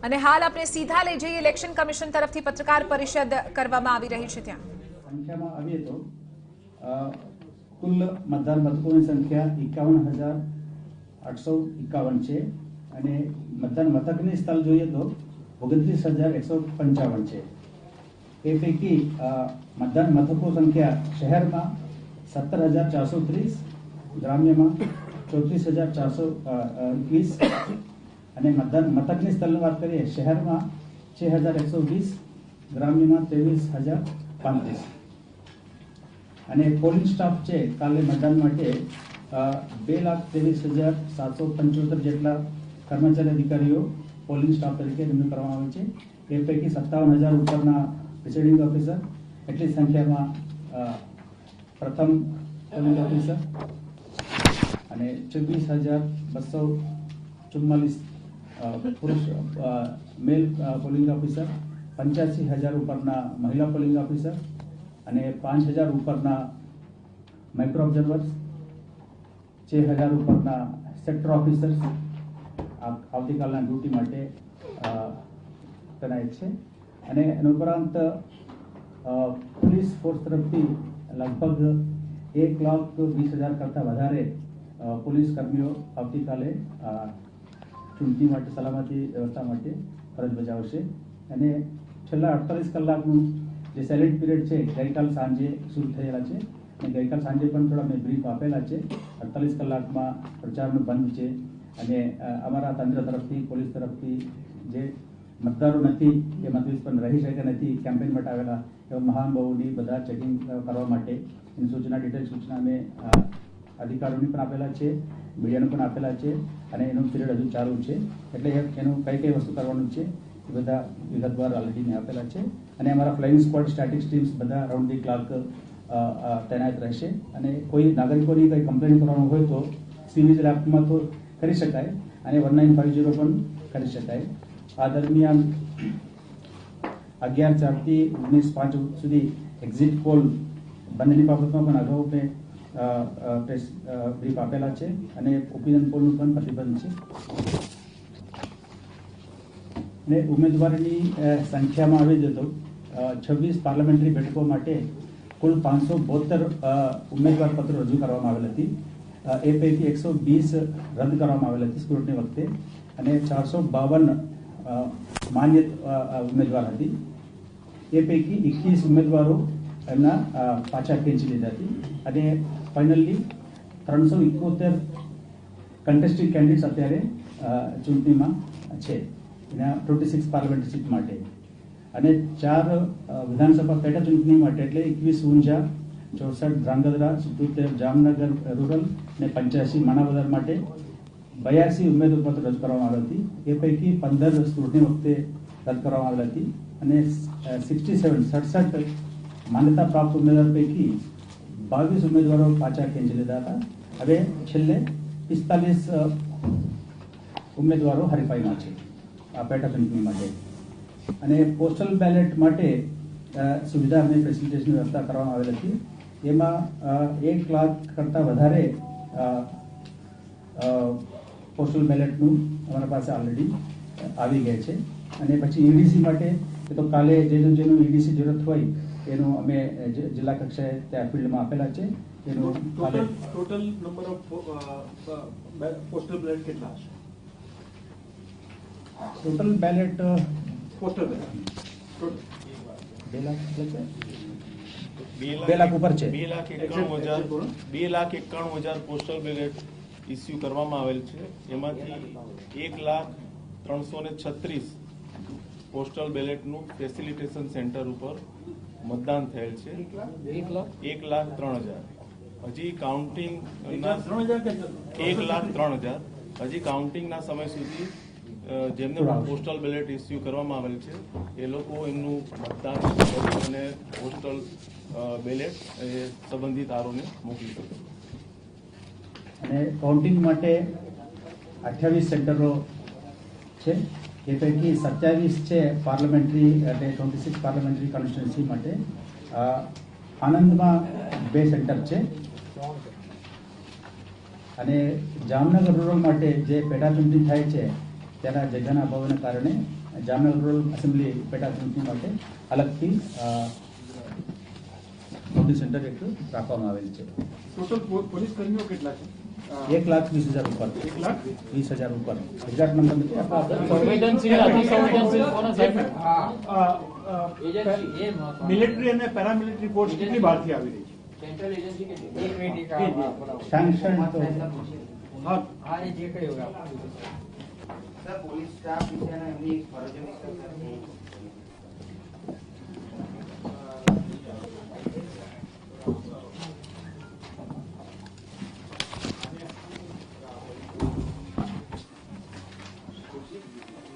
અને હાલ આપણે સીધા લઈ જઈએ ઇલેક્શન કમિશન તરફથી પત્રકાર પરિષદ કરવામાં આવી રહી છે ત્યાં સંખ્યામાં આવીએ તો કુલ મતદાર મથકોની સંખ્યા 51,851 છે અને મતદાન મથકની સ્થળ જોઈએ તો 29,155 છે। એ પૈકી મતદાન મથકો સંખ્યા શહેરમાં 17,430, ગ્રામ્યમાં 34,421 અને મતદાન મથકની સ્થળની વાત કરીએ શહેરમાં 6,120, ગ્રામ્યમાં 23,035 અને પોલિંગ સ્ટાફ છે કાલે મતદાન માટે 2,23,775 જેટલા કર્મચારી અધિકારીઓ પોલિંગ સ્ટાફ તરીકે નિમણૂક કરવામાં આવે છે। એ પૈકી 57,000 ઉપરના પ્રિસાઇડિંગ ઓફિસર, એટલી સંખ્યામાં પ્રથમ પોલિંગ ઓફિસર અને 24,244 પુરુષ મેલ પોલિંગ ઓફિસર, 85,000 ઉપરના મહિલા પોલિંગ ઓફિસર અને 5,000 ઉપરના માઇક્રો ઓબ્ઝર્વર્સ, 6,000 ઉપરના સેક્ટર ઓફિસર્સ આવતીકાલના ડ્યુટી માટે તૈનાત છે। અને એના ઉપરાંત પોલીસ ફોર્સ તરફથી લગભગ 1,20,000 કરતાં વધારે પોલીસ કર્મીઓ આવતીકાલે ચૂંટણી માટે સલામતી વ્યવસ્થા માટે ફરજ બજાવશે। અને છેલ્લા 48 કલાકનું જે સાયલેન્ટ પીરિયડ છે ગઈકાલ સાંજે શરૂ થયેલા છે અને ગઈકાલ સાંજે પણ થોડા મેં બ્રીફ આપેલા છે। 48 કલાકમાં પ્રચારનું બંધ છે અને અમારા તંત્ર તરફથી પોલીસ તરફથી જે મતદારો નથી કે મતવિસ્તાર પણ રહી શકે નથી કેમ્પેન માટે આવેલા એવા મહાન બહુની બધા ચેકિંગ કરવા માટે એની સૂચના ડિટેલ સૂચના અમે અધિકારીઓને પણ આપેલા છે, મીડિયાને પણ આપેલા છે અને એનું પીરિયડ હજુ ચાલુ છે એટલે એનું કઈ વસ્તુ કરવાનું છે એ બધા વિગતવાર ઓલરેડી મેં આપેલા છે। અને અમારા ફ્લાઇંગ સ્ક્વોડ સ્ટેટિક્સ ટીમ્સ બધા રાઉન્ડ ધી ક્લાક તૈનાત રહેશે અને કોઈ નાગરિકોની કંઈ કમ્પ્લેન કરવાનું હોય તો સિવિલ એપમાં તો કરી શકાય અને 1950 પણ કરી શકાય। આ દરમિયાન 11:04 થી 19:05 સુધી એક્ઝિટ પોલ બંનેની બાબતમાં પણ અગાઉ મેં પ્રેસ બ્રીફ આપેલા છે અને ઓપિનિયન પોલનું પણ પ્રતિબંધ છે। અને ઉમેદવારોની સંખ્યામાં આવી જતો 26 પાર્લામેન્ટરી બેઠકો માટે કુલ 572 ઉમેદવાર પત્રો રજૂ કરવામાં આવેલ હતી। એ પૈકી 120 રદ કરવામાં આવેલ હતી સ્ક્રુટની વખતે અને 452 માન્ય ઉમેદવાર હતી। એ પૈકી 21 ઉમેદવારો એમના પાછા ખેંચી લીધા હતી અને ફાઇનલી 371 કન્ટેસ્ટેડ કેન્ડિડેટ્સ અત્યારે ચૂંટણીમાં છે એના 26 પાર્લામેન્ટરી સીટ માટે અને 4 વિધાનસભા પેટા ચૂંટણી માટે એટલે 21 ઊંઝા, 64 ધ્રાંગધ્રા, 77 જામનગર રૂરલ અને 85 માણાવદર માટે 82 ઉમેદવાર પત્ર રજૂ કરવામાં આવી હતી। એ પૈકી 15 સ્ક્રુટની વખતે રદ કરવામાં આવેલ હતી અને 67 માન્યતા પ્રાપ્ત ઉમેદવાર પૈકી 22 ઉમેદવારો પાછા ખેંચી લીધા હતા। હવે છેલ્લે 45 ઉમેદવારો હરીફાઈમાં છે આ પેટા ચૂંટણી માટે અને પોસ્ટલ બેલેટ માટે સુવિધા અને ફેસિલિટેશનની વ્યવસ્થા કરવામાં આવેલ હતી। એમાં 1 લાખ કરતાં વધારે પોસ્ટલ બેલેટનું અમારા પાસે ઓલરેડી આવી ગયા છે અને પછી ઈડીસી માટે તો કાલે જેનું ઈડીસી જરૂરત હોય એનું અમે જિલ્લા કક્ષાએ ત્યાં ફિલ્ડમાં આપેલા છે। એનું total number of postal ballot કેટલા હશે? Total ballot postal ballot 2 lakh ઉપર છે। 2,91,000 પોસ્ટલ બેલેટ ઇસ્યુ કરવામાં આવેલ છે। એમાંથી 1,03,36 પોસ્ટલ બેલેટનું ફેસિલિટેશન સેન્ટર ઉપર મતદાન થયેલ છે। 1,03,000 હજી કાઉન્ટિંગ 1,03,000 હજી કાઉન્ટિંગના સમય સુધી જેમને પોસ્ટલ બેલેટ ઇસ્યુ કરવામાં આવેલ છે એ લોકો એમનું મતદાન અને પોસ્ટલ બેલેટ એ સંબંધિત આરોને મોકલી શકે અને કાઉન્ટિંગ માટે 28 સેન્ટરો છે। એ પૈકી 27 છે પાર્લામેન્ટરી એટલે 26 પાર્લામેન્ટરી કોન્સ્ટિટ્યુન્સી માટે। આણંદમાં 2 સેન્ટર છે અને જામનગર રૂરલ માટે જે પેટા ચૂંટણી થાય છે તેના જગ્યાના અભાવના કારણે જામનગર રૂરલ એસેમ્બલી પેટા ચૂંટણી માટે અલગથી નોટિસ સેન્ટર એક રાખવામાં આવેલ છે. ટોટલ પોલીસ કર્મીઓ કેટલા છે? 1,20,000 ઉપર. 1,20,000 ઉપર. એક્ઝેક્ટ નંબર નથી આપણા સંવેદનશીલ અતિ સંવેદનશીલ કોના સાહેબ? મિલિટરી અને પેરામિલિટરી ફોર્સ કેટલી બહારથી આવી રહી છે? સેન્ટ્રલ એજન્સી કે સેન્કશન તો હા, હા એ જે કઈ હોય સર પોલીસ સ્ટાફ વિશે અને એમની ફરજો વિશે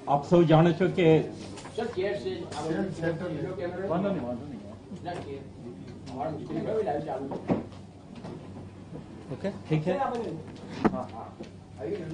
આપ સૌ જાણો છો કે સર ચેર છે વાંધો નહીં. ના કે અમારું કેમેરા લાઈવ ચાલુ છે ઓકે ઠીક છે હા આવી ગયું